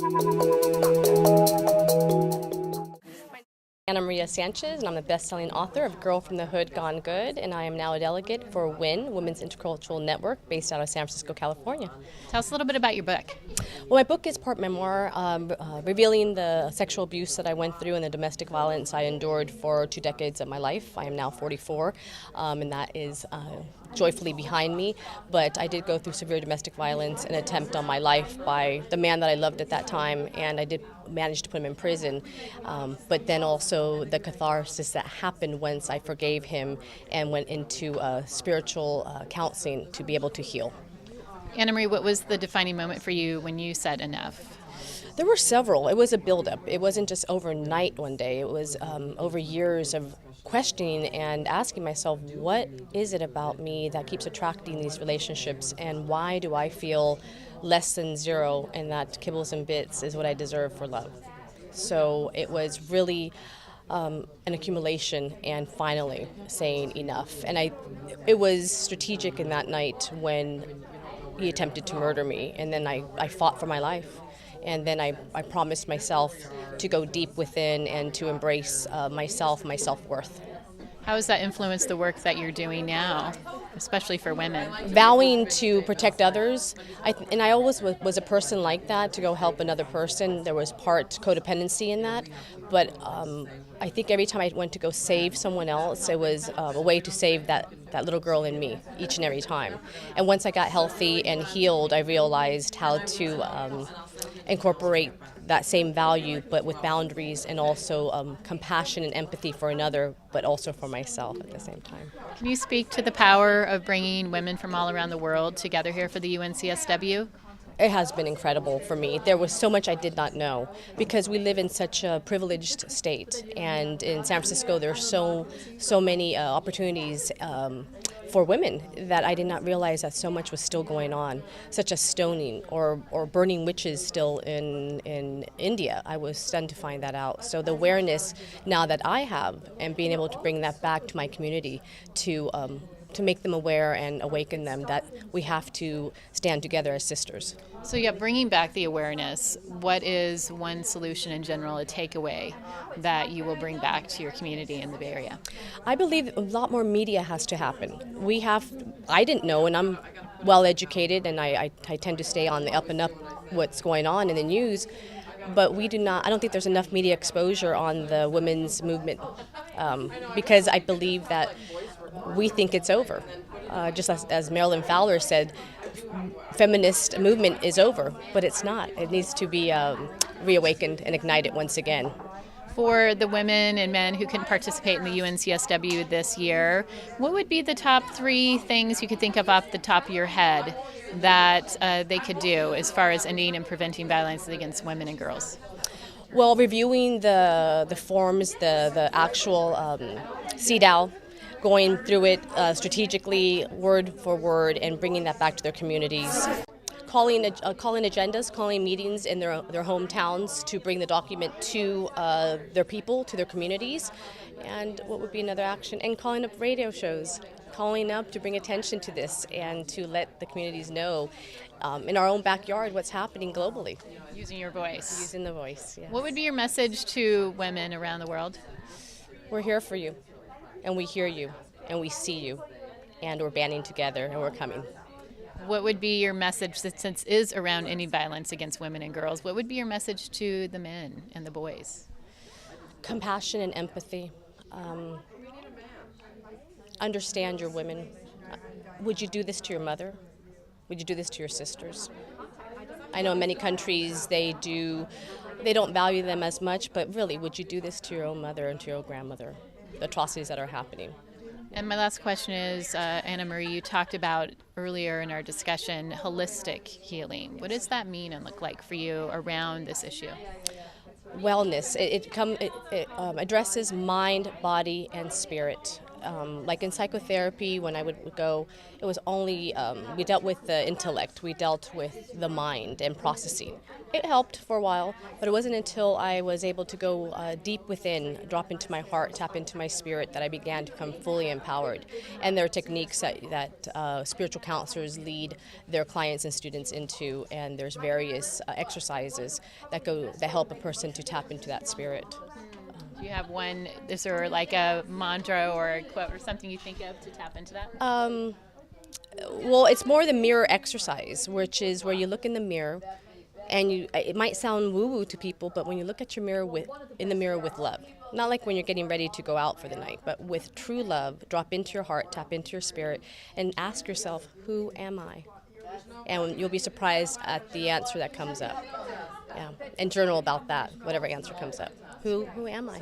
Ana Marie Sanchez, and I'm the best-selling author of Girl from the Hood Gone Good, and I am now a delegate for WIN, Women's Intercultural Network, based out of San Francisco, California. Tell us a little bit about your book. Well, my book is part memoir, revealing the sexual abuse that I went through and the domestic violence I endured for 2 decades of my life. I am now 44, and that is joyfully behind me, but I did go through severe domestic violence, an attempt on my life by the man that I loved at that time, and I did manage to put him in prison, but then also the catharsis that happened once I forgave him and went into spiritual counseling to be able to heal. Ana Marie, what was the defining moment for you when you said enough? There were several. It was a buildup. It wasn't just overnight one day. It was over years of questioning and asking myself, what is it about me that keeps attracting these relationships, and why do I feel less than zero and that kibbles and bits is what I deserve for love? So it was really an accumulation and finally saying enough. And it was strategic in that night when he attempted to murder me, and then I fought for my life. And then I promised myself to go deep within and to embrace myself, my self-worth. How has that influenced the work that you're doing now, especially for women? Vowing to protect others, and I always was a person like that, to go help another person. There was part codependency in that, but I think every time I went to go save someone else, it was a way to save that little girl in me each and every time. And once I got healthy and healed, I realized how to incorporate that same value, but with boundaries, and also compassion and empathy for another, but also for myself at the same time. Can you speak to the power of bringing women from all around the world together here for the UNCSW? It has been incredible for me. There was so much I did not know, because we live in such a privileged state, and in San Francisco there are so many opportunities for women that I did not realize that so much was still going on, such as stoning or burning witches still in India. I was stunned to find that out. So the awareness now that I have, and being able to bring that back to my community to make them aware and awaken them that we have to stand together as sisters. So yeah, bringing back the awareness, what is one solution in general, a takeaway that you will bring back to your community in the Bay Area? I believe a lot more media has to happen. I didn't know, and I'm well educated, and I tend to stay on the up and up what's going on in the news, but I don't think there's enough media exposure on the women's movement, because I believe that we think it's over. Just as Marilyn Fowler said, feminist movement is over, but it's not. It needs to be reawakened and ignited once again. For the women and men who couldn't participate in the UNCSW this year, what would be the top 3 things you could think of off the top of your head that they could do as far as ending and preventing violence against women and girls? Well, reviewing the forms, the actual CDAW, going through it strategically, word for word, and bringing that back to their communities. Calling agendas, calling meetings in their hometowns to bring the document to their people, to their communities. And what would be another action? And calling up radio shows, calling up to bring attention to this and to let the communities know in our own backyard what's happening globally. Using your voice. Using the voice, yes. What would be your message to women around the world? We're here for you, and we hear you, and we see you, and we're banding together, and we're coming. What would be your message, since it is around any violence against women and girls, what would be your message to the men and the boys? Compassion and empathy. Understand your women. Would you do this to your mother? Would you do this to your sisters? I know in many countries they don't value them as much, but really, would you do this to your own mother and to your own grandmother? The atrocities that are happening. And my last question is, Ana Marie, you talked about earlier in our discussion holistic healing. What does that mean and look like for you around this issue? Wellness. It addresses mind, body, and spirit. Like in psychotherapy, when I would go, it was only, we dealt with the intellect, we dealt with the mind and processing. It helped for a while, but it wasn't until I was able to go deep within, drop into my heart, tap into my spirit, that I began to become fully empowered. And there are techniques that spiritual counselors lead their clients and students into, and there's various exercises that help a person to tap into that spirit. Do you have one, is there like a mantra or a quote or something you think of to tap into that? Well, it's more the mirror exercise, which is where you look in the mirror, and it might sound woo-woo to people, but when you look at your mirror in the mirror with love, not like when you're getting ready to go out for the night, but with true love, drop into your heart, tap into your spirit, and ask yourself, who am I? And you'll be surprised at the answer that comes up. Yeah, and journal about that, whatever answer comes up. Who am I?